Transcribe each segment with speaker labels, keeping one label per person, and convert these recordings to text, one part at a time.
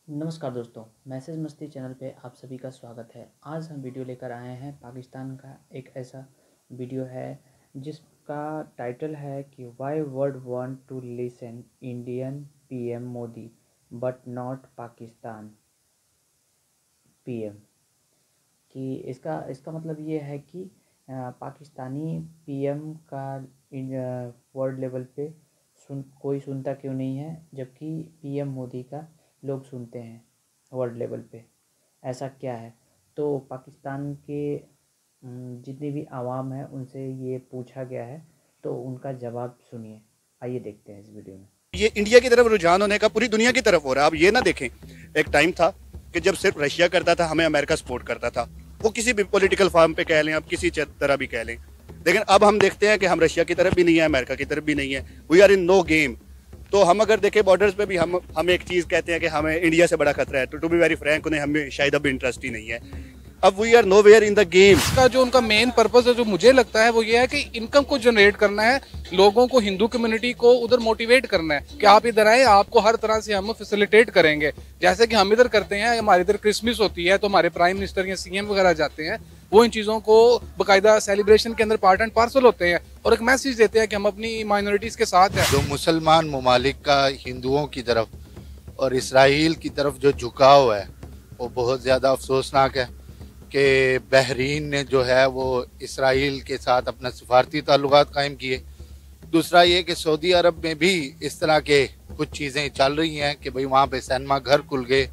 Speaker 1: नमस्कार दोस्तों, मैसेज मस्ती चैनल पे आप सभी का स्वागत है। आज हम वीडियो लेकर आए हैं पाकिस्तान का एक ऐसा वीडियो है जिसका टाइटल है कि why world want to listen Indian PM Modi but not Pakistan PM. कि इसका मतलब ये है कि पाकिस्तानी पीएम का वर्ल्ड लेवल पे कोई सुनता क्यों नहीं है, जबकि पीएम मोदी का लोग सुनते हैं वर्ल्ड लेवल पे। ऐसा क्या है? तो पाकिस्तान के जितनी भी आवाम है उनसे ये पूछा गया है, तो उनका जवाब सुनिए। आइए देखते हैं इस वीडियो में।
Speaker 2: ये इंडिया की तरफ रुझान होने का पूरी दुनिया की तरफ हो रहा है। आप ये ना देखें, एक टाइम था कि जब सिर्फ रशिया करता था, हमें अमेरिका सपोर्ट करता था। वो किसी भी पॉलिटिकल फॉर्म पे कह लें, आप किसी तरह भी कह लें, लेकिन अब हम देखते हैं कि हम रशिया की तरफ भी नहीं है, अमेरिका की तरफ भी नहीं है। We are in no game. तो हम अगर देखें बॉर्डर्स पे भी हम एक चीज़ कहते हैं कि हमें इंडिया से बड़ा खतरा है, तो टू बी वेरी फ्रैंक उन्हें हमें शायद अब इंटरेस्ट ही नहीं है। अब we are nowhere in the game.
Speaker 3: इसका जो उनका मेन पर्पस है, जो मुझे लगता है, वो ये है कि इनकम को जनरेट करना है, लोगों को, हिंदू कम्युनिटी को उधर मोटिवेट करना है कि आप इधर आए, आपको हर तरह से हम फैसिलिटेट करेंगे। जैसे कि हम इधर करते हैं, हमारे इधर क्रिसमस होती है तो हमारे प्राइम मिनिस्टर या सीएम वगैरह जाते हैं, वो इन चीज़ों को बाकायदा सेलिब्रेशन के अंदर पार्ट एंड पार्सल होते हैं और एक मैसेज देते हैं कि हम अपनी माइनॉरिटीज़ के साथ हैं।
Speaker 4: जो मुसलमान ममालिक का हिंदुओं की तरफ और इसराइल की तरफ जो झुकाव है वो बहुत ज़्यादा अफसोसनाक है कि बहरीन ने जो है वो इसराइल के साथ अपना सिफारती ताल्लुकात कायम किए। दूसरा ये कि सऊदी अरब में भी इस तरह के कुछ चीज़ें चल रही हैं कि भाई वहाँ पे सिनेमा घर खुल गए,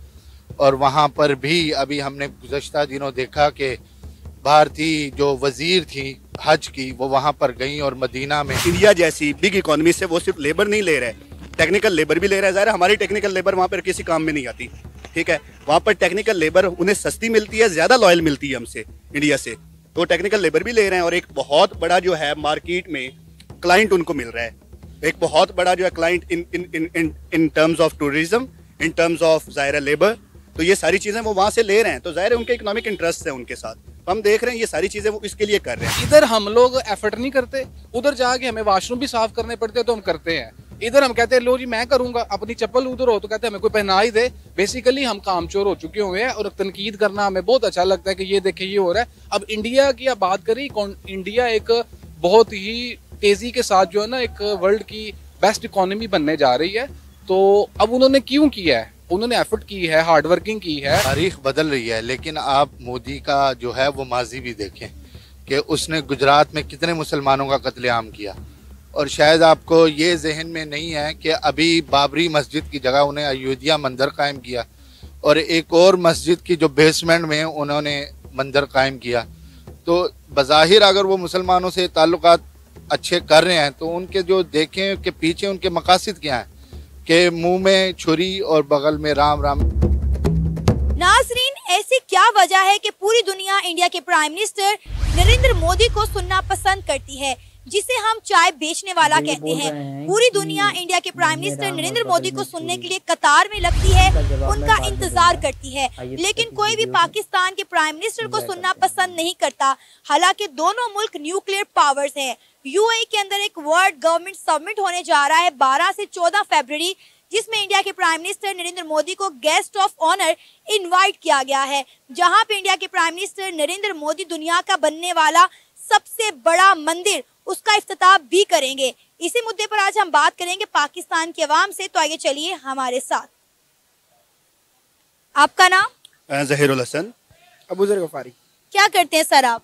Speaker 4: और वहाँ पर भी अभी हमने गुज़श्ता दिनों देखा कि भारतीय जो वजीर थी हज की, वो वहाँ पर गई और मदीना में।
Speaker 2: इंडिया जैसी बिग इकोनॉमी से वो सिर्फ लेबर नहीं ले रहे, टेक्निकल लेबर भी ले रहा है। ज़ाहिर हमारी टेक्निकल लेबर वहाँ पर किसी काम में नहीं आती, ठीक है। वहाँ पर टेक्निकल लेबर उन्हें सस्ती मिलती है, ज़्यादा लॉयल मिलती है हमसे, इंडिया से। तो टेक्निकल लेबर भी ले रहे हैं और एक बहुत बड़ा जो है मार्केट में क्लाइंट उनको मिल रहा है, एक बहुत बड़ा जो है client in terms of tourism, in terms of ज़ाहिर लेबर। तो ये सारी चीज़ें वो वहाँ से ले रहे हैं, तो ज़ाहिर उनके इकोनॉमिक इंटरेस्ट है उनके साथ। तो हम देख रहे हैं ये सारी चीज़ें वो इसके लिए कर रहे हैं।
Speaker 3: इधर हम लोग एफर्ट नहीं करते, उधर जाके हमें वॉशरूम भी साफ करने पड़ते हैं तो हम करते हैं। इधर हम कहते हैं लो जी मैं करूंगा, अपनी चप्पल उधर हो तो कहते हैं हमें कोई पहना ही दे। बेसिकली हम कामचोर हो चुके हुए हैं और तनकीद करना हमें बहुत अच्छा लगता है कि ये देखे ये हो रहा है। अब इंडिया की आप बात करें, इंडिया एक बहुत ही तेजी के साथ जो है ना एक वर्ल्ड की बेस्ट इकोनॉमी बनने जा रही है। तो अब उन्होंने क्यों किया है? उन्होंने एफर्ट की है, हार्ड वर्किंग की है।
Speaker 4: तारीख बदल रही है, लेकिन आप मोदी का जो है वो माजी भी देखें कि उसने गुजरात में कितने मुसलमानों का कत्लेआम किया, और शायद आपको ये जहन में नहीं है कि अभी बाबरी मस्जिद की जगह उन्हें अयोध्या मंदिर कायम किया, और एक और मस्जिद की जो बेसमेंट में उन्होंने मंदिर कायम किया। तो बज़ाहिर अगर वो मुसलमानों से ताल्लुकात अच्छे कर रहे हैं तो उनके जो देखें कि पीछे उनके मकासद क्या हैं, कि मुंह में छुरी और बगल में राम राम।
Speaker 5: नाजरीन, ऐसी क्या वजह है कि पूरी दुनिया इंडिया के प्राइम मिनिस्टर नरेंद्र मोदी को सुनना पसंद करती है, जिसे हम चाय बेचने वाला कहते हैं। पूरी दुनिया इंडिया के प्राइम मिनिस्टर नरेंद्र मोदी को सुनने के लिए कतार में लगती है, उनका इंतजार करती है, लेकिन कोई भी पाकिस्तान के प्राइम मिनिस्टर को सुनना पसंद नहीं करता। हालांकि दोनों मुल्क न्यूक्लियर पावर्स हैं। यूएई के अंदर एक वर्ल्ड गवर्नमेंट समिट होने जा रहा है 12 से 14 फरवरी, जिसमें इंडिया के प्राइम मिनिस्टर नरेंद्र मोदी को गेस्ट ऑफ ऑनर इनवाइट किया गया है, जहां पे इंडिया के प्राइम मिनिस्टर नरेंद्र मोदी दुनिया का बनने वाला सबसे बड़ा मंदिर, उसका इफ्तिताह भी करेंगे। इसी मुद्दे पर आज हम बात करेंगे पाकिस्तान के अवाम से, तो आइए चलिए हमारे साथ। आपका नाम?
Speaker 2: ज़हीरुल हसन।
Speaker 3: अबूजर गफारी।
Speaker 5: क्या करते हैं सर आप?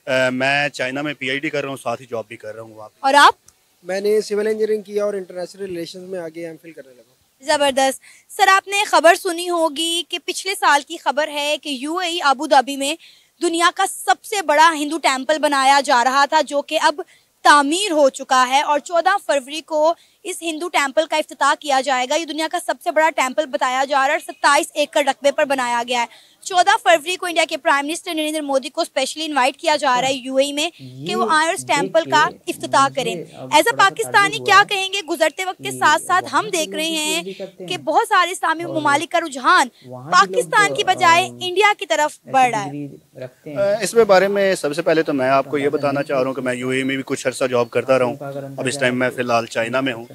Speaker 2: मैं चाइना में पीएचडी कर रहा हूँ, साथ ही जॉब भी कर रहा हूँ वहाँ पे।
Speaker 5: और आप?
Speaker 6: मैंने सिविल इंजीनियरिंग किया और इंटरनेशनल रिलेशंस में आगे एमफिल करने लगा।
Speaker 5: जबरदस्त। सर, आपने खबर सुनी होगी कि पिछले साल की खबर है कि यूएई अबू धाबी में दुनिया का सबसे बड़ा हिंदू टेम्पल बनाया जा रहा था, जो कि अब तामीर हो चुका है, और 14 फरवरी को इस हिंदू टेम्पल का इफ्तिताह किया जाएगा। ये दुनिया का सबसे बड़ा टेम्पल बताया जा रहा है, 27 एकड़ रकबे पर बनाया गया है। 14 फरवरी को इंडिया के प्राइम मिनिस्टर नरेंद्र मोदी को स्पेशली इनवाइट किया जा रहा है यूएई में कि वो आए और इस टेम्पल का इफ्तिताह करें। एज अ पाकिस्तानी क्या कहेंगे? गुजरते वक्त के साथ साथ हम देख रहे हैं कि बहुत सारे इस्लामी ममालिक का रुझान पाकिस्तान की बजाय इंडिया की तरफ बढ़ रहा है।
Speaker 2: इसमें बारे में सबसे पहले तो मैं आपको ये बताना चाह रहा हूँ कि मैं यूएई में भी कुछ अर्सा जॉब करता रहा हूँ। अब इस टाइम मैं फ़िलहाल चाइना में हूँ।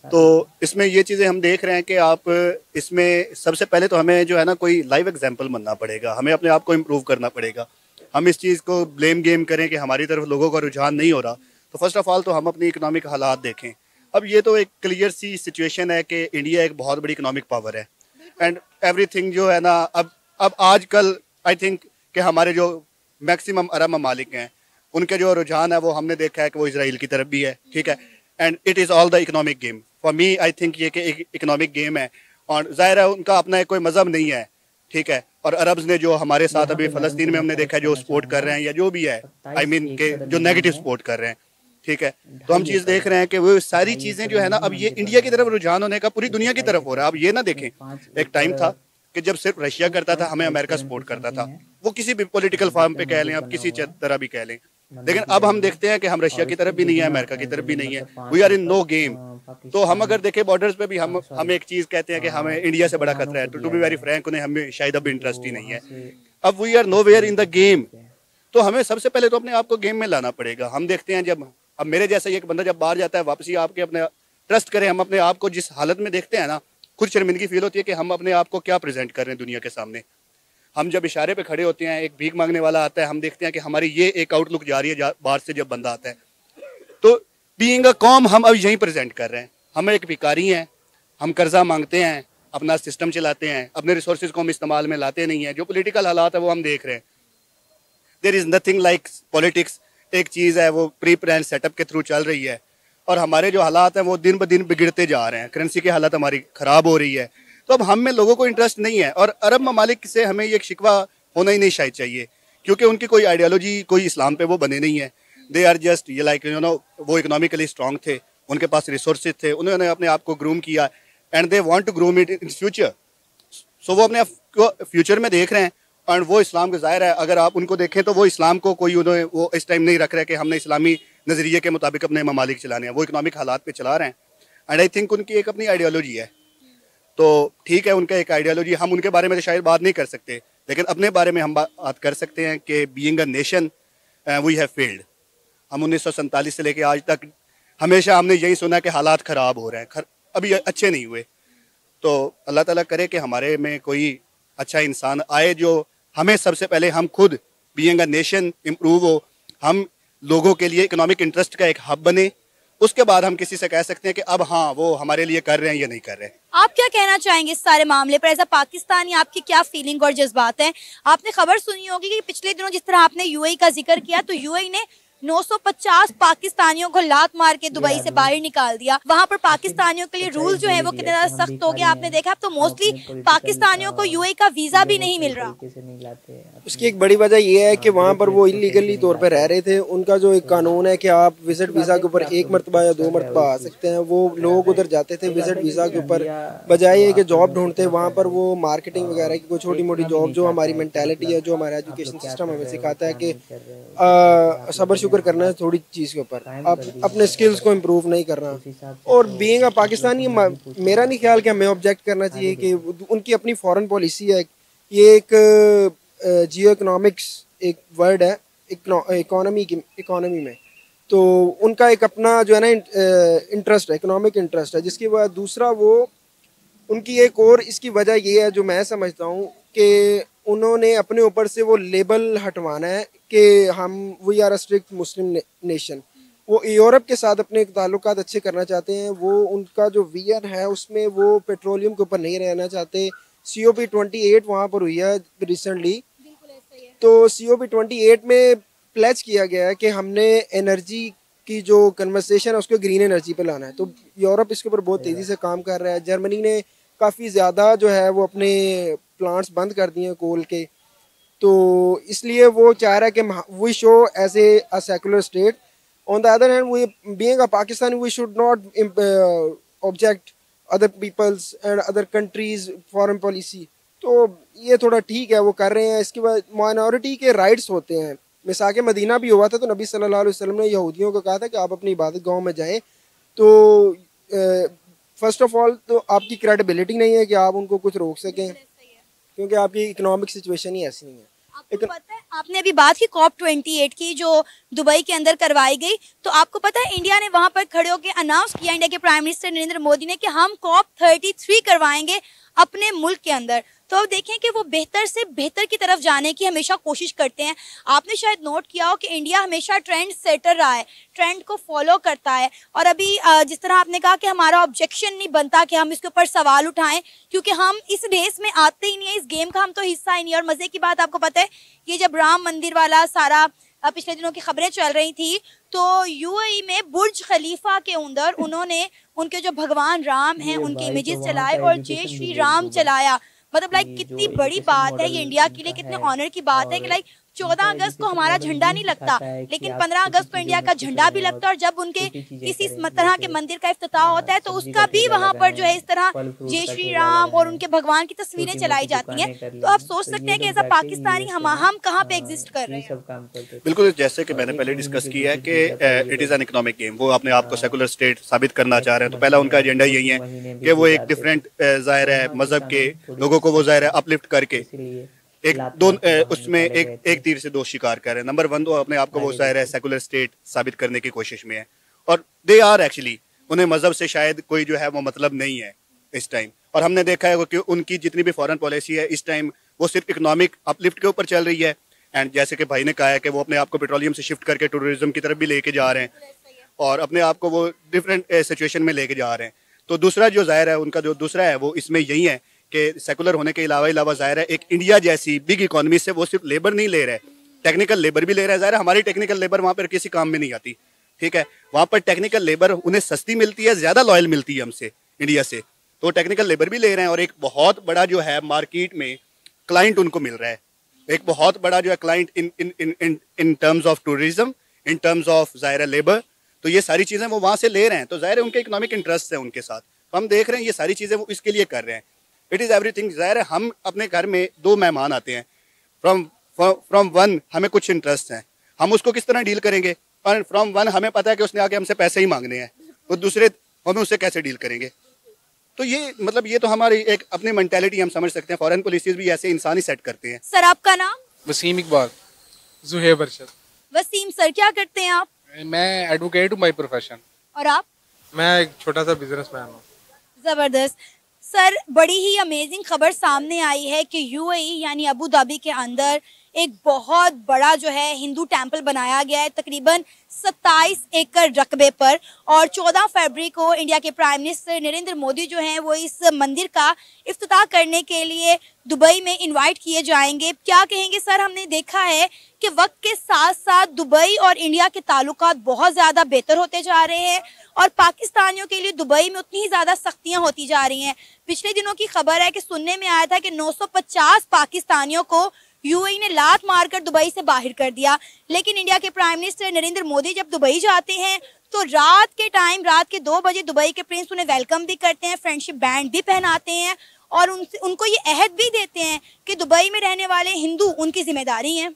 Speaker 2: तो इसमें ये चीज़ें हम देख रहे हैं कि आप इसमें सबसे पहले तो हमें जो है ना कोई लाइव एग्जाम्पल बनना पड़ेगा, हमें अपने आप को इम्प्रूव करना पड़ेगा। हम इस चीज़ को ब्लेम गेम करें कि हमारी तरफ लोगों का रुझान नहीं हो रहा, तो फर्स्ट ऑफ ऑल तो हम अपनी इकोनॉमिक हालात देखें। अब ये तो एक क्लियर सी सिचुएशन है कि इंडिया एक बहुत बड़ी इकोनॉमिक पावर है एंड एवरीथिंग जो है ना अब आजकल आई थिंक कि हमारे जो मैक्सिमम अरब ममालिक हैं उनके जो रुझान है वो हमने देखा है कि वो इसराइल की तरफ भी है, ठीक है। And it is all the economic game for me, I think ये कि एक इकोनॉमिक गेम है और ज़ाहिर है उनका अपना कोई मज़हब नहीं है, ठीक है। और अरब्स ने जो हमारे साथ अभी फ़लस्तीन में हमने देखा है जो सपोर्ट कर रहे हैं या जो भी है, आई मीन के जो नेगेटिव सपोर्ट कर रहे हैं, ठीक है। तो हम चीज़ देख रहे हैं कि वो सारी चीज़ें जो है ना अब ये इंडिया की तरफ रुझान होने का पूरी दुनिया की तरफ हो रहा है। अब ये ना देखें, एक टाइम था कि जब सिर्फ रशिया करता था हमें अमेरिका सपोर्ट करता था, वो किसी भी पॉलिटिकल फॉर्म पे कह लें, अब किसी तरह भी कह लें, लेकिन अब हम देखते हैं कि हम रशिया की तरफ भी नहीं है, अमेरिका की तरफ भी नहीं है, we are in no game. तो हम अगर देखें बॉर्डर्स पे भी हम एक चीज़ कहते हैं कि हमें इंडिया से बड़ा खतरा है, तो टू बी वेरी फ्रैंक उन्हें हमें शायद अब इंटरेस्ट ही नहीं है। अब we are nowhere in the game, तो हमें सबसे पहले तो अपने आप को गेम में लाना पड़ेगा। हम देखते हैं जब अब मेरे जैसा एक बंदा जब बाहर जाता है वापसी आपके अपने ट्रस्ट करें, हम अपने आप को जिस हालत में देखते हैं ना, खुद शर्मिंदगी फील होती है कि हम अपने आप को क्या प्रेजेंट कर रहे हैं दुनिया के सामने। हम जब इशारे पे खड़े होते हैं, एक भीख मांगने वाला आता है, हम देखते हैं कि हमारी ये एक आउटलुक जा रही है बाहर से जब बंदा आता है, तो बीइंग अ कॉम हम अब यहीं प्रेजेंट कर रहे हैं। हम एक भिखारी हैं, हम कर्जा मांगते हैं, अपना सिस्टम चलाते हैं, अपने रिसोर्सेज को हम इस्तेमाल में लाते नहीं हैं। जो पॉलिटिकल हालात है वो हम देख रहे हैं। There is nothing like politics, एक चीज़ है वो प्री प्लान सेटअप के थ्रू चल रही है और हमारे जो हालात हैं वो दिन ब दिन बिगड़ते जा रहे हैं। करेंसी की हालत हमारी ख़राब हो रही है, तो अब हम में लोगों को इंटरेस्ट नहीं है। और अरब ममालिक से हमें ये शिकवा होना ही नहीं शायद चाहिए, क्योंकि उनकी कोई आइडियोलॉजी कोई इस्लाम पे वो बने नहीं है। दे आर जस्ट ये लाइक यू नो, वो इकोनॉमिकली स्ट्रॉन्ग थे, उनके पास रिसोर्सेज थे, उन्होंने अपने आप को ग्रूम किया and they want to groom it in future. So वो अपने आप को फ्यूचर में देख रहे हैं और वो इस्लाम का ज़ाहिर है अगर आप उनको देखें तो वो इस्लाम को कोई उन्होंने वो इस टाइम नहीं रख रहे कि हमने इस्लामी नज़रिए के मुताबिक अपने ममालिक चलाने हैं। वो इकोनॉमिक हालात पे चला रहे हैं एंड आई थिंक उनकी एक अपनी आइडियोलॉजी है। तो ठीक है, उनका एक आइडियोलॉजी, हम उनके बारे में तो शायद बात नहीं कर सकते, लेकिन अपने बारे में हम बात कर सकते हैं कि being a nation we have failed. हम 1947 से लेकर आज तक हमेशा हमने यही सुना कि हालात ख़राब हो रहे हैं, अभी अच्छे नहीं हुए। तो अल्लाह ताला करे कि हमारे में कोई अच्छा इंसान आए जो हमें सबसे पहले हम खुद बीइंग अ नेशन इम्प्रूव हो, हम लोगों के लिए इकोनॉमिक इंटरेस्ट का एक हब बने, उसके बाद हम किसी से कह सकते हैं कि अब हाँ वो हमारे लिए कर रहे हैं या नहीं कर रहे हैं।
Speaker 5: आप क्या कहना चाहेंगे इस सारे मामले पर? एज अ पाकिस्तानी आपकी क्या फीलिंग और जज्बात हैं? आपने खबर सुनी होगी कि पिछले दिनों जिस तरह आपने यूएई का जिक्र किया, तो यूएई ने 950 पाकिस्तानियों को लात मार के दुबई से बाहर निकाल दिया। वहां पर पाकिस्तानियों के लिए रूल जो है वो कितने ज्यादा सख्त हो गया आपने देखा। अब तो मोस्टली पाकिस्तानियों को यूएई का वीजा भी नहीं मिल रहा।
Speaker 6: उसकी एक बड़ी वजह ये है कि वहाँ पर वो इलीगली तौर पर रह रहे थे। उनका जो एक कानून है कि आप विजिट वीज़ा के ऊपर 1 मरतबा या 2 मरतबा आ सकते हैं, वो लोग उधर जाते थे विजिट वीज़ा के ऊपर, बजाय ये कि जॉब ढूंढते वहाँ पर वो मार्केटिंग वगैरह की कोई छोटी मोटी जॉब, जो हमारी मेंटालिटी है, जो हमारा एजुकेशन सिस्टम हमें सिखाता है कि सब्र शुक्र करना है थोड़ी चीज़ के ऊपर, आप अपने स्किल्स को इम्प्रूव नहीं करना। और बीइंग अ पाकिस्तानी मेरा नहीं ख्याल कि हमें ऑब्जेक्ट करना चाहिए कि उनकी अपनी फॉरेन पॉलिसी है। ये एक जियो इकोनॉमिक्स एक वर्ड है इकोनॉमी में, तो उनका एक अपना जो है ना इंटरेस्ट है, इकोनॉमिक इंटरेस्ट है, जिसकी वजह दूसरा वो उनकी एक और इसकी वजह ये है जो मैं समझता हूँ कि उन्होंने अपने ऊपर से वो लेबल हटवाना है कि हम we are a strict Muslim nation. वो यूरोप के साथ अपने ताल्लुकात अच्छे करना चाहते हैं। वो उनका जो विजन है उसमें वो पेट्रोलियम के ऊपर नहीं रहना चाहते। COP28 वहाँ पर हुई है रिसेंटली, तो COP28 में प्लेज किया गया है कि हमने एनर्जी की जो कन्वर्सेशन है उसको ग्रीन एनर्जी पे लाना है। तो यूरोप इसके ऊपर बहुत तेज़ी से काम कर रहा है। जर्मनी ने काफ़ी ज़्यादा जो है वो अपने प्लांट्स बंद कर दिए हैं कोल के, तो इसलिए वो चाह रहा है कि we show as a secular state. On the other hand we being a Pakistani we should not object other peoples and other countries foreign policy. तो ये थोड़ा ठीक है वो कर रहे हैं। इसके बाद माइनॉरिटी के राइट्स होते हैं। मिसाके मदीना भी हुआ था तो नबी सल्लल्लाहु अलैहि वसल्लम ने यहूदियों को कहा था कि आप अपनी इबादत गाँव में जाएँ। तो फर्स्ट ऑफ ऑल तो आपकी क्रेडिबिलिटी नहीं है कि आप उनको कुछ रोक सकें, क्योंकि आपकी इकोनॉमिक सिचुएशन ही ऐसी नहीं है।
Speaker 5: आपको पता है, आपने अभी बात की COP28 की जो दुबई के अंदर करवाई गई, तो आपको पता है इंडिया ने वहां पर खड़े होकर अनाउंस किया, इंडिया के प्राइम मिनिस्टर नरेंद्र मोदी ने, कि हम COP33 करवाएंगे अपने मुल्क के अंदर। तो अब देखें कि वो बेहतर से बेहतर की तरफ जाने की हमेशा कोशिश करते हैं। आपने शायद नोट किया हो कि इंडिया हमेशा ट्रेंड सेटर रहा है, ट्रेंड को फॉलो करता है। और अभी जिस तरह आपने कहा कि हमारा ऑब्जेक्शन नहीं बनता कि हम इसके ऊपर सवाल उठाएं, क्योंकि हम इस रेस में आते ही नहीं है, इस गेम का हम तो हिस्सा ही नहीं। और मजे की बात आपको पता है, ये जब राम मंदिर वाला सारा पिछले दिनों की खबरें चल रही थी, तो यूएई में बुर्ज खलीफा के अंदर उन्होंने उनके जो भगवान राम हैं उनके इमेजेस चलाए और जय श्री राम चलाया। मतलब लाइक कितनी बड़ी बात है ये इंडिया के लिए, कितने ऑनर की बात है कि लाइक 14 अगस्त को हमारा झंडा नहीं लगता, लेकिन 15 अगस्त को इंडिया का झंडा भी लगता है। और जब उनके किसी तरह के मंदिर का इफ्तिताह होता है तो उसका भी वहाँ पर जो है इस तरह जय श्री राम और उनके भगवान की तस्वीरें चलाई जाती हैं। तो आप सोच सकते हैं कि ऐसा पाकिस्तानी हम कहाँ पे एग्जिस्ट कर रहे हैं।
Speaker 2: बिल्कुल, जैसे कि मैंने पहले डिस्कस किया है कि it is an economic game. वो अपने आप को सेकुलर स्टेट साबित करना चाह रहे हैं, तो पहला उनका एजेंडा यही है कि वो एक डिफरेंट ज़ाहिर है मजहब के लोगों को वो ज़ाहिर है अपलिफ्ट करके उसमें एक तीर से दो शिकार कर रहे हैं। नंबर 1 तो अपने आप को वो ज़ाहिर है सेकुलर स्टेट साबित करने की कोशिश में है, और दे आर एक्चुअली, उन्हें मजहब से शायद कोई जो है वो मतलब नहीं है इस टाइम। और हमने देखा है कि उनकी जितनी भी फॉरेन पॉलिसी है इस टाइम वो सिर्फ इकोनॉमिक अपलिफ्ट के ऊपर चल रही है। एंड जैसे कि भाई ने कहा है कि वो अपने आप को पेट्रोलियम से शिफ्ट करके टूरिज्म की तरफ भी लेके जा रहे हैं और अपने आप को वो डिफरेंट सिचुएशन में लेके जा रहे हैं। तो दूसरा जो ज़ाहिर है उनका जो दूसरा है वो इसमें यही है कि सेकुलर होने के अलावा ज़ाहिर है एक इंडिया जैसी बिग इकोनॉमी से वो सिर्फ लेबर नहीं ले रहा है, टेक्निकल लेबर भी ले रहा है। ज़ाहिर है हमारी टेक्निकल लेबर वहाँ पर किसी काम में नहीं आती, ठीक है। वहाँ पर टेक्निकल लेबर उन्हें सस्ती मिलती है, ज़्यादा लॉयल मिलती है हमसे इंडिया से, तो टेक्निकल लेबर भी ले रहे हैं। और एक बहुत बड़ा जो है मार्केट में क्लाइंट उनको मिल रहा है, एक बहुत बड़ा जो है client in terms of tourism, in terms of ज़ाहिर है लेबर। तो ये सारी चीज़ें वो वहाँ से ले रहे हैं, तो ज़ाहिर है उनके इकोनॉमिक इंटरेस्ट है उनके साथ। तो हम देख रहे हैं ये सारी चीज़ें वो इसके लिए कर रहे हैं। It is everything. ज़ाहिर है हम अपने घर में 2 मेहमान आते हैं, फ्रॉम 1 हमें कुछ इंटरेस्ट हैं, हम उसको किस तरह डील करेंगे, और फ्रॉम 1 हमें पता है कि उसने आके हमसे पैसे ही मांगने हैं, तो दूसरे हमें उससे कैसे डील करेंगे। तो ये मतलब ये तो हमारी एक अपनी मेंटालिटी हम समझ सकते हैं। फॉरेन पॉलिसीज भी ऐसे इंसान ही सेट करते हैं।
Speaker 5: सर आपका नाम?
Speaker 3: वसीम इकबाल। जुहेब अरशद।
Speaker 5: वसीम सर क्या करते हैं आप?
Speaker 3: मैं एडवोकेट हूँ बाय प्रोफेशन।
Speaker 5: और आप?
Speaker 3: मैं एक छोटा सा बिजनेसमैन हूँ।
Speaker 5: जबरदस्त सर, बड़ी ही अमेजिंग खबर सामने आई है कि यूएई यानी अबू धाबी के अंदर एक बहुत बड़ा जो है हिंदू टेंपल बनाया गया है तकरीबन 27 एकड़ रकबे पर, और 14 फरवरी को इंडिया के प्राइम मिनिस्टर नरेंद्र मोदी जो हैं वो इस मंदिर का इफ्तिताह करने के लिए दुबई में इनवाइट किए जाएंगे। क्या कहेंगे सर, हमने देखा है कि वक्त के साथ साथ दुबई और इंडिया के ताल्लुकात बहुत ज़्यादा बेहतर होते जा रहे हैं और पाकिस्तानियों के लिए दुबई में उतनी ही ज़्यादा सख्तियाँ होती जा रही हैं। पिछले दिनों की खबर है कि सुनने में आया था कि 950 पाकिस्तानियों को यूएई ने लात मारकर दुबई से बाहर कर दिया, लेकिन इंडिया के प्राइम मिनिस्टर नरेंद्र मोदी जब दुबई जाते हैं तो रात के टाइम, रात के 2 बजे दुबई के प्रिंस उन्हें वेलकम भी करते हैं, फ्रेंडशिप बैंड भी पहनाते हैं और उनको ये अहद भी देते हैं कि दुबई में रहने वाले हिंदू उनकी जिम्मेदारी हैं।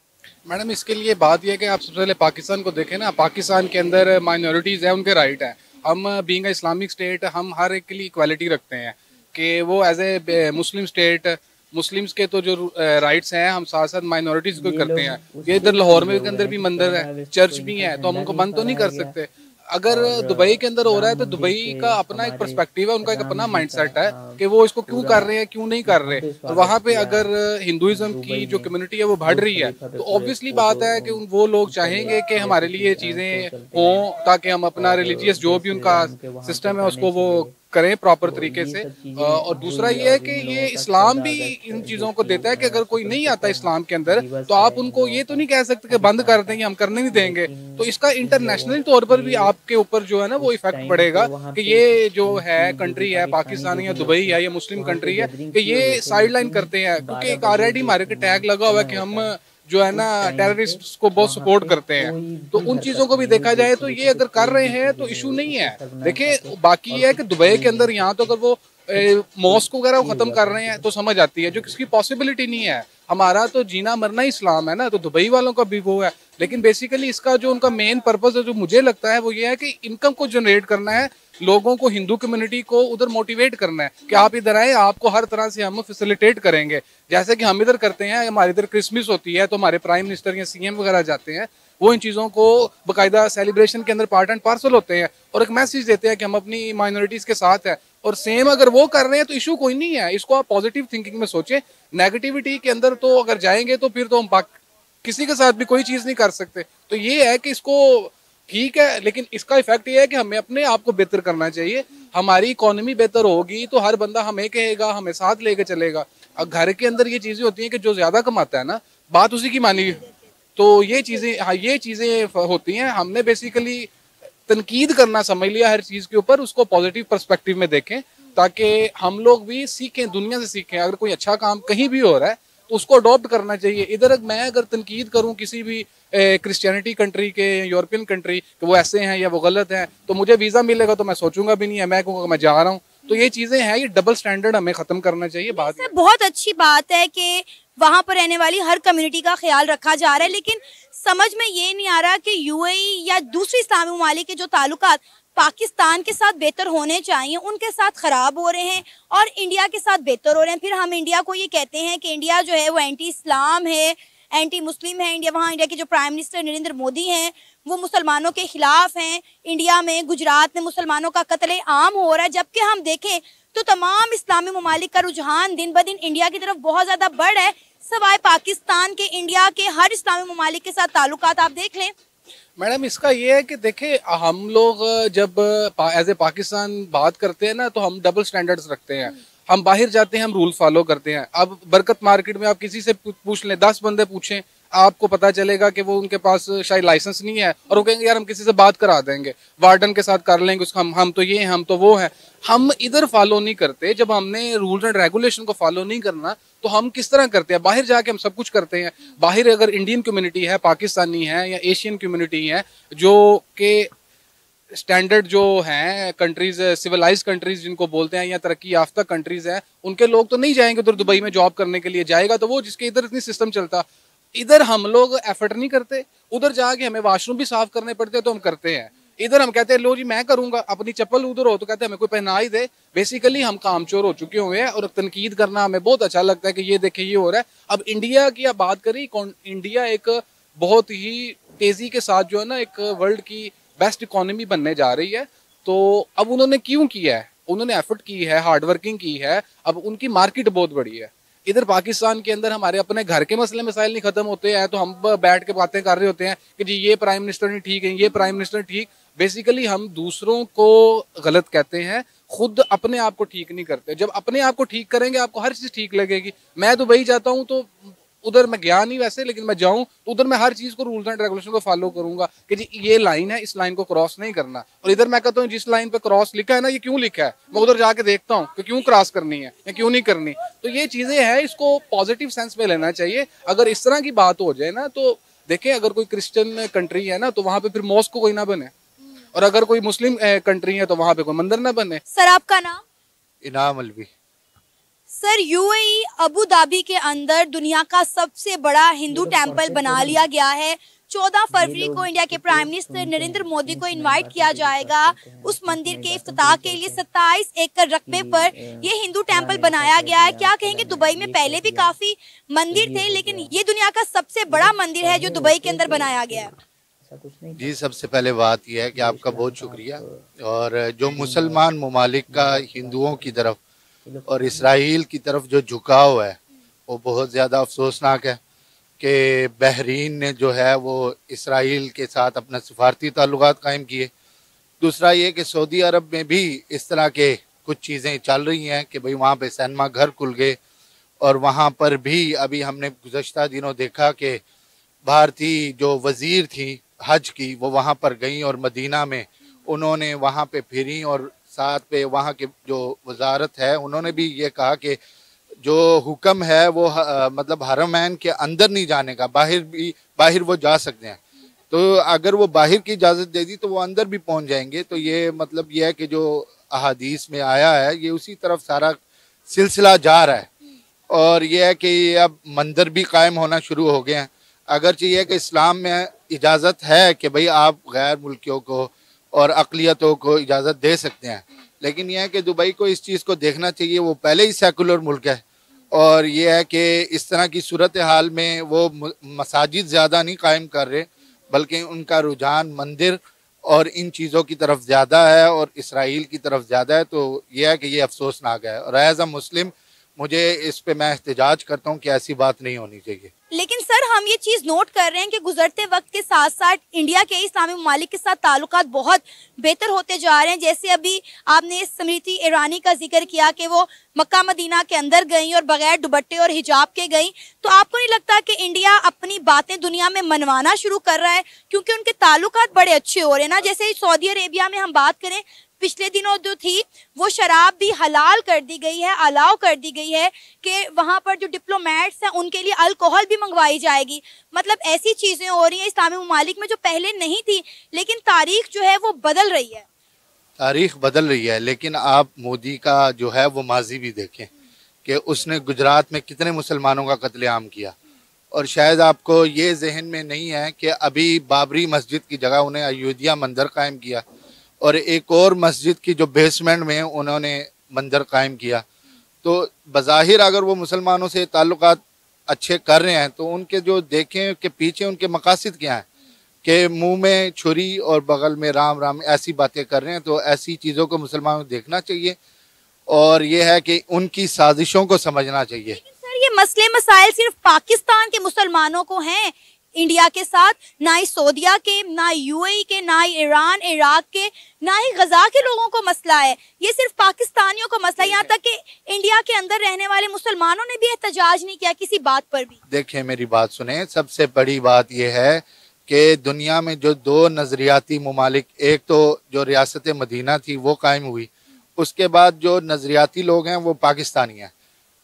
Speaker 3: मैडम इसके लिए बात यह है कि आप सबसे पहले पाकिस्तान को देखें ना, पाकिस्तान के अंदर माइनॉरिटीज़ हैं, उनके राइट हैं। हम बीइंग इस्लामिक स्टेट हम हर एक के लिए इक्वालिटी रखते हैं कि वो as a Muslim state Muslims के तो जो राइट्स हैं हम साथ साथ माइनॉरिटीज़ को करते हैं। ये इधर लाहौर में के अंदर भी मंदिर है, चर्च भी है, तो हम उनको बंद तो नहीं कर सकते। अगर दुबई के अंदर हो रहा है तो दुबई का अपना एक पर्सपेक्टिव है, उनका एक अपना माइंडसेट है कि वो इसको क्यों कर रहे हैं, क्यों नहीं कर रहे। तो वहाँ पे अगर हिंदुइज्म की जो कम्युनिटी है वो बढ़ रही है तो ऑब्वियसली बात है कि वो लोग चाहेंगे कि हमारे लिए चीज़ें हों ताकि हम अपना रिलीजियस जो भी उनका सिस्टम है उसको वो करें प्रॉपर तरीके से। और दूसरा ये है कि ये इस्लाम भी इन चीज़ों को देता है कि अगर कोई नहीं आता इस्लाम के अंदर तो आप उनको ये तो नहीं कह सकते कि बंद कर देंगे, हम करने नहीं देंगे। तो इसका इंटरनेशनल तौर पर भी आपके ऊपर जो है ना वो इफेक्ट पड़ेगा कि ये जो है कंट्री है पाकिस्तान या दुबई है या मुस्लिम कंट्री है कि ये साइड लाइन करते हैं, क्योंकि एक ऑलरेडी हमारे के टैग लगा हुआ है कि हम जो है ना टेररिस्ट को बहुत सपोर्ट करते हैं। तो उन चीज़ों को भी देखा जाए तो ये अगर कर रहे हैं तो इशू नहीं है। देखिए बाकी ये है कि दुबई के अंदर यहाँ तो अगर वो मॉस्क वगैरह को ख़त्म कर रहे हैं तो समझ आती है, जो किसकी पॉसिबिलिटी नहीं है। हमारा तो जीना मरना इस्लाम है ना, तो दुबई वालों का भी वो है। लेकिन बेसिकली इसका जो उनका मेन पर्पज़ है जो मुझे लगता है वो ये है कि इनकम को जनरेट करना है, लोगों को, हिंदू कम्युनिटी को उधर मोटिवेट करना है कि आप इधर आए, आपको हर तरह से हम फैसिलिटेट करेंगे। जैसे कि हम इधर करते हैं, हमारे इधर क्रिसमस होती है तो हमारे प्राइम मिनिस्टर या सीएम वगैरह जाते हैं, वो इन चीज़ों को बाकायदा सेलिब्रेशन के अंदर पार्ट एंड पार्सल होते हैं और एक मैसेज देते हैं कि हम अपनी माइनॉरिटीज़ के साथ हैं। और सेम अगर वो कर रहे हैं तो इशू कोई नहीं है, इसको आप पॉजिटिव थिंकिंग में सोचें। नेगेटिविटी के अंदर तो अगर जाएंगे तो फिर तो हम किसी के साथ भी कोई चीज़ नहीं कर सकते। तो ये है कि इसको ठीक है, लेकिन इसका इफेक्ट ये है कि हमें अपने आप को बेहतर करना चाहिए। हमारी इकोनॉमी बेहतर होगी तो हर बंदा हमें कहेगा, हमें साथ लेके चलेगा। अब घर के अंदर ये चीज़ें होती हैं कि जो ज़्यादा कमाता है ना, बात उसी की मानी। तो ये चीज़ें, हाँ ये चीज़ें होती हैं। हमने बेसिकली तनकीद करना समझ लिया हर चीज़ के ऊपर, उसको पॉजिटिव पर्सपेक्टिव में देखें ताकि हम लोग भी सीखें, दुनिया से सीखें। अगर कोई अच्छा काम कहीं भी हो रहा है तो उसको अडॉप्ट करना चाहिए। इधर मैं अगर तनकीद करूं किसी भी क्रिश्चियनिटी कंट्री के, यूरोपियन कंट्री कि वो ऐसे हैं या वो गलत हैं, तो मुझे वीज़ा मिलेगा तो मैं सोचूंगा भी नहीं है, मैं कहूँगा मैं जा रहा हूँ। तो ये चीज़ें हैं, ये डबल स्टैंडर्ड हमें ख़त्म करना चाहिए। बात
Speaker 5: बहुत अच्छी बात है कि वहाँ पर रहने वाली हर कम्युनिटी का ख्याल रखा जा रहा है, लेकिन समझ में ये नहीं आ रहा कि यूएई या दूसरी इस्लामी ममालिक के जो ताल्लुकात पाकिस्तान के साथ बेहतर होने चाहिए उनके साथ खराब हो रहे हैं और इंडिया के साथ बेहतर हो रहे हैं। फिर हम इंडिया को ये कहते हैं कि इंडिया जो है वो एंटी इस्लाम है, एंटी मुस्लिम है। इंडिया के जो प्राइम मिनिस्टर नरेंद्र मोदी हैं वो मुसलमानों के खिलाफ हैं। इंडिया में, गुजरात में मुसलमानों का कत्ले आम हो रहा है, जबकि हम देखें तो तमाम इस्लामी ममालिक का रुझान दिन ब दिन इंडिया की तरफ बहुत ज़्यादा बढ़ रहा है। सवाए पाकिस्तान के, इंडिया के हर इस्लामी ममालिक के साथ ताल्लुकात आप देख लें।
Speaker 3: मैडम इसका ये है कि देखें, हम लोग जब एज ए पाकिस्तान बात करते हैं ना तो हम डबल स्टैंडर्ड्स रखते हैं। हम बाहर जाते हैं, हम रूल फॉलो करते हैं। अब बरकत मार्केट में आप किसी से पूछ लें, 10 बंदे पूछें, आपको पता चलेगा कि वो उनके पास शायद लाइसेंस नहीं है और वो कहेंगे यार हम किसी से बात करा देंगे, वार्डन के साथ कर लेंगे उसका, हम तो ये हैं, हम तो वो हैं। हम इधर फॉलो नहीं करते। जब हमने रूल्स एंड रेगुलेशन को फॉलो नहीं करना तो हम किस तरह करते हैं? बाहर जाके हम सब कुछ करते हैं। बाहर अगर इंडियन कम्युनिटी है, पाकिस्तानी है या एशियन कम्युनिटी है, जो के स्टैंडर्ड जो हैं कंट्रीज, सिविलाइज कंट्रीज जिनको बोलते हैं या तरक्की याफ्ता कंट्रीज हैं, उनके लोग तो नहीं जाएंगे उधर दुबई में जॉब करने के लिए। जाएगा तो वो जिसके इधर इतनी सिस्टम चलता। इधर हम लोग एफर्ट नहीं करते, उधर जाके हमें वॉशरूम भी साफ करने पड़ते हैं तो हम करते हैं। इधर हम कहते हैं लो जी मैं करूंगा, अपनी चप्पल उधर हो तो कहते हैं हमें कोई पहना ही दे। बेसिकली हम कामचोर हो चुके हुए हैं और तनकीद करना हमें बहुत अच्छा लगता है कि ये देखे ये हो रहा है। अब इंडिया की आप बात करें, इंडिया एक बहुत ही तेजी के साथ जो है ना एक वर्ल्ड की बेस्ट इकोनॉमी बनने जा रही है। तो अब उन्होंने क्यों किया है? उन्होंने एफर्ट की है, हार्डवर्किंग की है। अब उनकी मार्केट बहुत बड़ी है। इधर पाकिस्तान के अंदर हमारे अपने घर के मसले मसाइल नहीं खत्म होते हैं तो हम बैठ के बातें कर रहे होते हैं कि जी ये प्राइम मिनिस्टर नहीं ठीक है, ये प्राइम मिनिस्टर ठीक। बेसिकली हम दूसरों को गलत कहते हैं, खुद अपने आप को ठीक नहीं करते। जब अपने आप को ठीक करेंगे आपको हर चीज ठीक लगेगी। मैं दुबई जाता हूँ तो उधर मैं गया नहीं वैसे, लेकिन मैं जाऊं तो उधर मैं हर चीज को रूल्स एंड रेगुलेशन को फॉलो करूंगा कि जी ये लाइन है, इस लाइन को क्रॉस नहीं करना। और इधर मैं कहता हूँ जिस लाइन पे क्रॉस लिखा है ना, ये क्यों लिखा है, मैं उधर जाके देखता हूँ कि क्यों क्रॉस करनी है या क्यों नहीं करनी। तो ये चीजें हैं, इसको पॉजिटिव सेंस में लेना चाहिए। अगर इस तरह की बात हो जाए ना तो देखें, अगर कोई क्रिश्चियन कंट्री है ना तो वहां पे फिर मॉस्क कोई ना बने, और अगर कोई मुस्लिम कंट्री है तो वहां पे कोई मंदिर ना बने।
Speaker 5: सर आपका नाम?
Speaker 4: इनाम Alvi.
Speaker 5: Sir UAE Abu Dhabi के अंदर दुनिया का सबसे बड़ा हिंदू टेंपल बना लिया गया है। 14 फरवरी को इंडिया के प्राइम मिनिस्टर नरेंद्र मोदी को इनवाइट किया जाएगा। उस मंदिर के इफ्तिताह के लिए 27 एकड़ रकबे पर ये हिंदू टेंपल बनाया गया है। क्या कहेंगे, दुबई में पहले भी काफी मंदिर थे, लेकिन ये दुनिया का सबसे बड़ा मंदिर है जो दुबई के अंदर बनाया गया है।
Speaker 4: जी, सबसे पहले बात यह है कि आपका बहुत शुक्रिया। और जो मुसलमान ममालिक का हिंदुओं की तरफ और इसराइल की तरफ जो झुकाव है वो बहुत ज़्यादा अफसोसनाक है कि बहरीन ने जो है वो इसराइल के साथ अपना सिफारती ताल्लुकात कायम किए। दूसरा ये कि सऊदी अरब में भी इस तरह के कुछ चीज़ें चल रही हैं कि भाई वहाँ पे सिनेमा घर खुल गए, और वहाँ पर भी अभी हमने गुज़श्ता दिनों देखा कि भारतीय जो वज़ीर थी हज की वो वहाँ पर गई और मदीना में उन्होंने वहाँ पे फिरी, और साथ पे वहाँ के जो वजारत है उन्होंने भी ये कहा कि जो हुक्म है वो मतलब हरमैन के अंदर नहीं जाने का, बाहर वो जा सकते हैं। तो अगर वो बाहर की इजाज़त दे दी तो वो अंदर भी पहुँच जाएंगे। तो ये मतलब ये है कि जो अहादीस में आया है ये उसी तरफ सारा सिलसिला जा रहा है। और ये है कि अब मंदिर भी कायम होना शुरू हो गए हैं। अगरचे ये है कि इस्लाम में इजाज़त है कि भाई आप गैर मुल्कियों को और अक़लियतों को इजाज़त दे सकते हैं। लेकिन यह है कि दुबई को इस चीज़ को देखना चाहिए, वो पहले ही सेकुलर मुल्क है और ये है कि इस तरह की सूरत हाल में वो मसाजिद ज़्यादा नहीं कायम कर रहे, बल्कि उनका रुझान मंदिर और इन चीज़ों की तरफ ज़्यादा है और इसराइल की तरफ ज़्यादा है। तो यह है कि ये अफसोसनाक है और एज अ मुस्लिम मुझे इस पे मैं एहतजाज करता हूँ कि ऐसी बात नहीं होनी चाहिए।
Speaker 5: लेकिन सर, हम ये चीज नोट कर रहे हैं कि गुजरते वक्त के साथ साथ इंडिया के इस्लामी ममालिक के साथ ताल्लुकात बहुत बेहतर होते जा रहे हैं। जैसे अभी आपने स्मृति ईरानी का जिक्र किया कि वो मक्का मदीना के अंदर गई और बगैर दुपट्टे और हिजाब के गई, तो आपको नहीं लगता कि इंडिया अपनी बातें दुनिया में मनवाना शुरू कर रहा है क्योंकि उनके ताल्लुकात बड़े अच्छे हो रहे हैं ना? जैसे सऊदी अरेबिया में हम बात करें, पिछले दिनों जो थी वो शराब भी हलाल कर दी गई है, अलाउ कर दी गई है कि वहाँ पर जो डिप्लोमेट्स हैं उनके लिए अल्कोहल भी मंगवाई जाएगी। मतलब ऐसी चीज़ें हो रही हैं इस्लामी ममालिक में जो पहले नहीं थी, लेकिन तारीख जो है वो बदल रही है।
Speaker 4: तारीख बदल रही है, लेकिन आप मोदी का जो है वो माजी भी देखें कि उसने गुजरात में कितने मुसलमानों का कत्लेआम किया और शायद आपको ये जहन में नहीं है कि अभी बाबरी मस्जिद की जगह उन्हें अयोध्या मंदिर कायम किया और एक और मस्जिद की जो बेसमेंट में उन्होंने मंदिर कायम किया। तो बज़ाहिर अगर वो मुसलमानों से ताल्लुकात अच्छे कर रहे हैं तो उनके जो देखें कि पीछे उनके मकासद क्या हैं कि मुंह में छुरी और बगल में राम राम ऐसी बातें कर रहे हैं। तो ऐसी चीज़ों को मुसलमानों को देखना चाहिए और ये है कि उनकी साजिशों को समझना चाहिए।
Speaker 5: लेकिन सर, ये मसले मसाइल सिर्फ पाकिस्तान के मुसलमानों को हैं इंडिया के साथ, ना ही सऊदिया के, ना यूएई के, ना ही ईरान इराक के, ना ही गजा के लोगों को मसला है। ये सिर्फ पाकिस्तानियों को मसला है। यहाँ तक कि इंडिया के अंदर रहने वाले मुसलमानों ने भी एहतजाज नहीं किया किसी बात पर भी।
Speaker 4: देखिए मेरी बात सुने, सबसे बड़ी बात यह है कि दुनिया में जो दो नजरियाती ममालिक, एक तो जो रियासत मदीना थी वो कायम हुई, उसके बाद जो नजरियाती लोग हैं वो पाकिस्तानी हैं।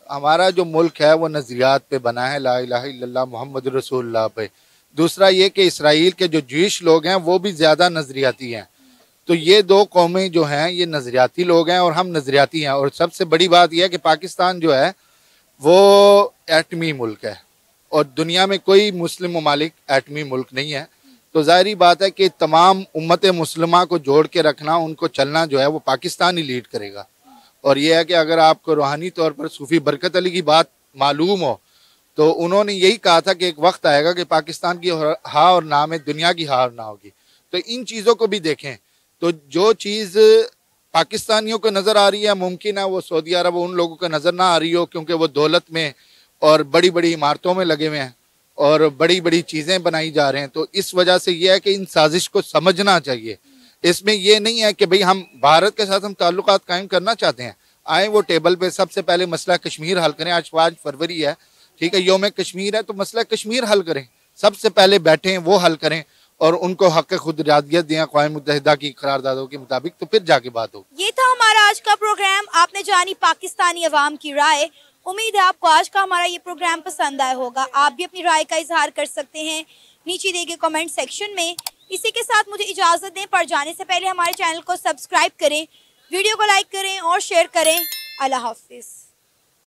Speaker 4: हमारा जो मुल्क है वो नजरियात पे बना है, ला इलाहा इल्लल्लाह मुहम्मद रसूलुल्लाह पे। दूसरा ये कि इसराइल के जो जूइश लोग हैं वो भी ज़्यादा नजरियाती हैं। तो ये दो कौमें जो हैं ये नजरियाती लोग हैं और हम नजरियाती हैं। और सबसे बड़ी बात यह है कि पाकिस्तान जो है वो एटमी मुल्क है और दुनिया में कोई मुस्लिम ममालिक एटमी मुल्क नहीं है। तो ज़ाहिरी बात है कि तमाम उम्मत मुस्लिमा को जोड़ के रखना, उनको चलना जो है वो पाकिस्तान ही लीड करेगा। और यह है कि अगर आपको रूहानी तौर पर सूफी बरकत अली की बात मालूम हो तो उन्होंने यही कहा था कि एक वक्त आएगा कि पाकिस्तान की हा और ना में दुनिया की हार ना होगी। तो इन चीज़ों को भी देखें। तो जो चीज़ पाकिस्तानियों को नज़र आ रही है, मुमकिन है वो सऊदी अरब उन लोगों को नज़र ना आ रही हो क्योंकि वो दौलत में और बड़ी बड़ी इमारतों में लगे हुए हैं और बड़ी बड़ी चीज़ें बनाई जा रहे हैं। तो इस वजह से यह है कि इन साजिश को समझना चाहिए। इसमें यह नहीं है कि भाई हम भारत के साथ हम ताल्लुकात कायम करना चाहते हैं, आए वो टेबल पे सबसे पहले मसला कश्मीर हल करें। आज 5 फरवरी है, ठीक है, यौम कश्मीर है, तो मसला कश्मीर हल करें, सबसे पहले बैठें वो हल करें और उनको हक खुद इरादियत दें अक़वाम मुत्तहिदा की करारदादों के मुताबिक, तो फिर जाके बात हो।
Speaker 5: ये था हमारा आज का प्रोग्राम। आपने जानी पाकिस्तानी अवाम की राय। उम्मीद है आपको आज का हमारा ये प्रोग्राम पसंद आया होगा। आप भी अपनी राय का इजहार कर सकते हैं नीचे दिए गए कमेंट सेक्शन में। इसी के साथ मुझे इजाज़त दें, पर जाने से पहले हमारे चैनल को सब्सक्राइब करें, वीडियो को लाइक करें और शेयर करें। अल्लाह हाफिज़।